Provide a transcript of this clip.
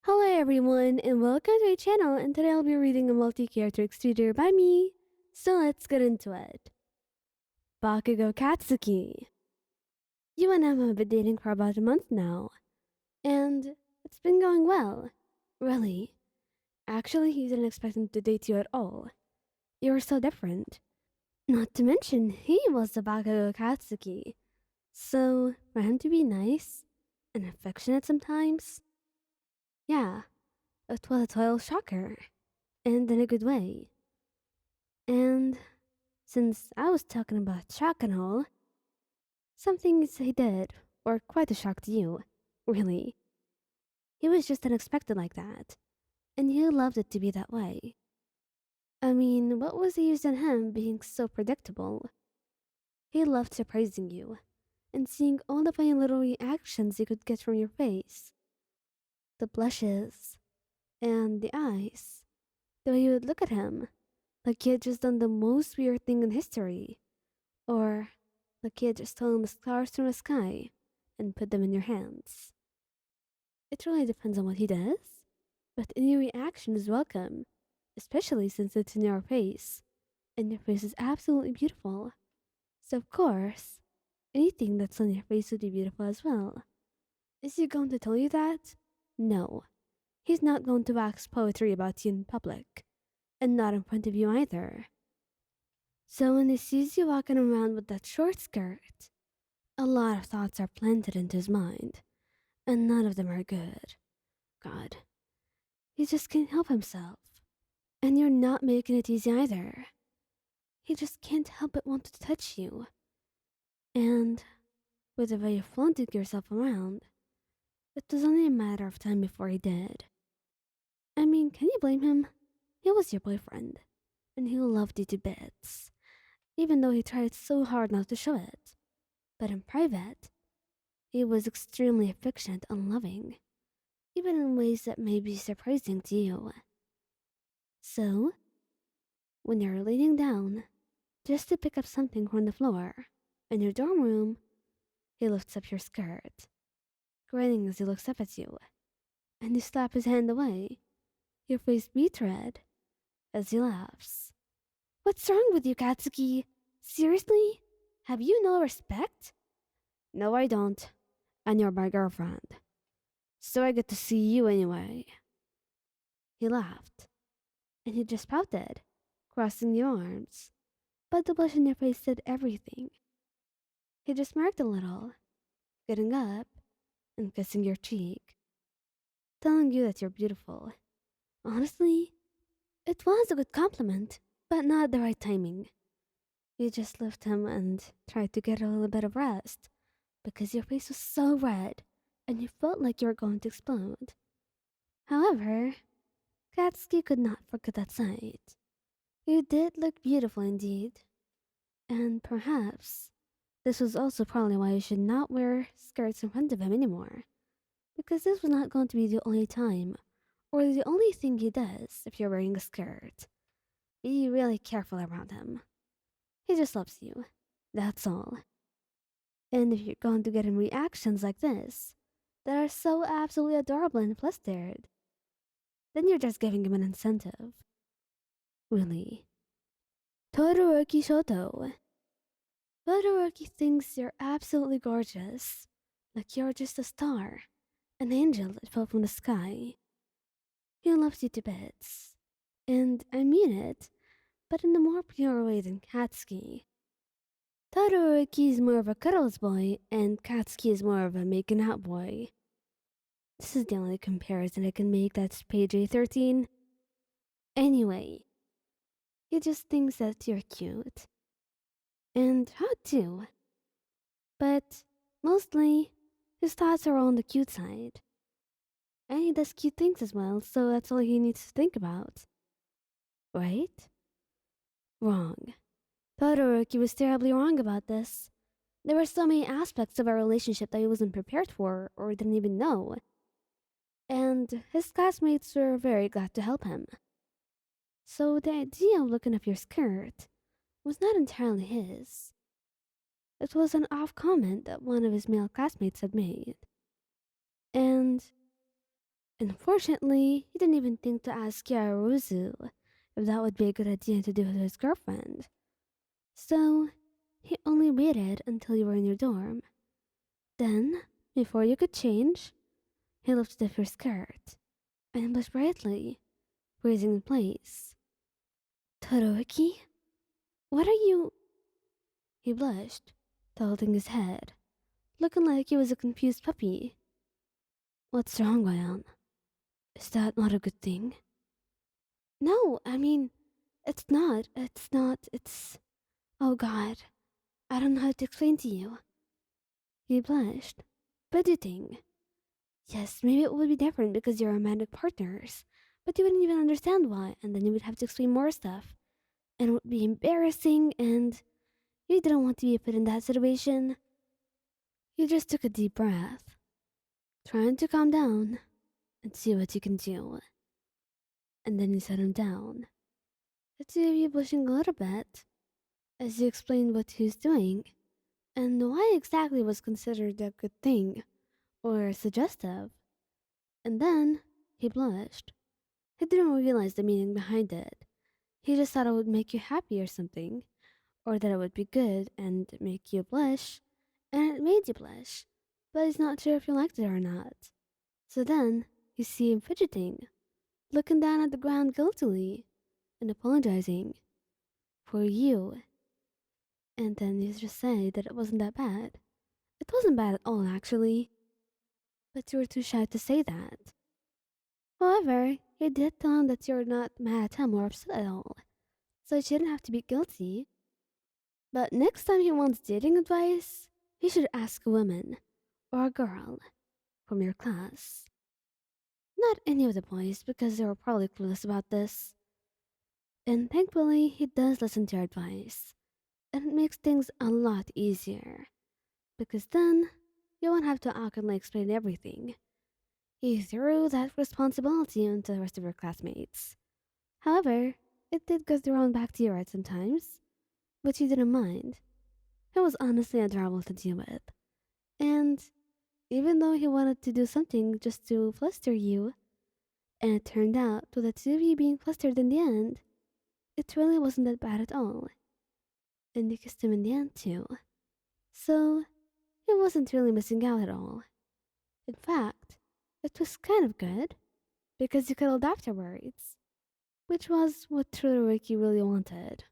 Hello everyone and welcome to my channel, and today I'll be reading a multi-character exterior by me. So let's get into it. Bakugou Katsuki. You and Emma have been dating for about a month now, and it's been going well. Really. Actually, he didn't expect him to date you at all. You were so different. Not to mention, he was the Bakugou Katsuki. So, for him to be nice and affectionate sometimes, yeah, it was a total shocker. And in a good way. And since I was talking about shock and all, some things he did were quite a shock to you, really. He was just unexpected like that, and you loved it to be that way. I mean, what was the use in him being so predictable? He loved surprising you and seeing all the funny little reactions you could get from your face. The blushes, and the eyes, the way you would look at him, like he had just done the most weird thing in history. Or like he had just stolen the stars from the sky and put them in your hands. It really depends on what he does, but any reaction is welcome, especially since it's in your face, and your face is absolutely beautiful. So, of course, anything that's on your face would be beautiful as well. Is he going to tell you that? No. He's not going to wax poetry about you in public, and not in front of you either. So when he sees you walking around with that short skirt, a lot of thoughts are planted into his mind, and none of them are good. God, he just can't help himself. And you're not making it easy either. He just can't help but want to touch you. And with the way you flaunted yourself around, it was only a matter of time before he did. I mean, can you blame him? He was your boyfriend, and he loved you to bits, even though he tried so hard not to show it. But in private, he was extremely affectionate and loving, even in ways that may be surprising to you. So, when you're leaning down, just to pick up something from the floor, in your dorm room, he lifts up your skirt, grinning as he looks up at you, and you slap his hand away, your face beet red, as he laughs. What's wrong with you, Katsuki? Seriously? Have you no respect? No, I don't. And you're my girlfriend. So I get to see you anyway. He laughed, and he just pouted, crossing your arms. But the blush in your face said everything. He just smirked a little, getting up and kissing your cheek, telling you that you're beautiful. Honestly, it was a good compliment, but not the right timing. You just left him and tried to get a little bit of rest, because your face was so red, and you felt like you were going to explode. However, Katsuki could not forget that sight. You did look beautiful indeed. And perhaps this was also probably why you should not wear skirts in front of him anymore. Because this was not going to be the only time, or the only thing he does if you're wearing a skirt. Be really careful around him. He just loves you. That's all. And if you're going to get him reactions like this, that are so absolutely adorable and flustered, then you're just giving him an incentive. Really. Todoroki Shoto. Todoroki thinks you're absolutely gorgeous, like you're just a star, an angel that fell from the sky. He loves you to bits, and I mean it, but in a more pure way than Katsuki. Todoroki is more of a cuddles boy, and Katsuki is more of a making out boy. This is the only comparison I can make that's page A13. Anyway, he just thinks that you're cute. And how too. But mostly, his thoughts are on the cute side. And he does cute things as well, so that's all he needs to think about. Right? Wrong. Todoroki was terribly wrong about this. There were so many aspects of our relationship that he wasn't prepared for or didn't even know. And his classmates were very glad to help him. So the idea of looking up your skirt was not entirely his. It was an off comment that one of his male classmates had made. And Unfortunately, he didn't even think to ask Yaoruzu if that would be a good idea to do with his girlfriend. So, he only waited until you were in your dorm. Then, before you could change, he lifted up your skirt and blushed brightly, freezing in place. Todoroki? What are you? He blushed, tilting his head, looking like he was a confused puppy. What's wrong, Ryan? Is that not a good thing? No, I mean, it's not. It's not. It's. Oh god. I don't know how to explain to you. He blushed, budgeting. Yes, maybe it would be different because you're romantic partners, but you wouldn't even understand why, and then you would have to explain more stuff, and it would be embarrassing, and you didn't want to be put in that situation. You just took a deep breath, trying to calm down and see what you can do. And then you set him down. The two of you blushing a little bit as you explained what he was doing and why exactly was considered a good thing or suggestive. And then he blushed. He didn't realize the meaning behind it. He just thought it would make you happy or something, or that it would be good and make you blush, and it made you blush, but he's not sure if you liked it or not. So then you see him fidgeting, looking down at the ground guiltily, and apologizing for you. And then you just say that it wasn't that bad. It wasn't bad at all, actually, but you were too shy to say that. However, you did tell him that you're not mad at him or upset at all, so you shouldn't have to be guilty. But next time he wants dating advice, he should ask a woman or a girl from your class. Not any of the boys, because they were probably clueless about this. And thankfully, he does listen to your advice, and it makes things a lot easier, because then you won't have to awkwardly explain everything. He threw that responsibility onto the rest of your classmates. However, it did go thrown back to you at sometimes, but you didn't mind. It was honestly adorable to deal with. And even though he wanted to do something just to fluster you, and it turned out to the two of you being flustered in the end, it really wasn't that bad at all. And you kissed him in the end too. So, he wasn't really missing out at all. In fact, it was kind of good, because you cuddled afterwards, which was what Todoroki really wanted.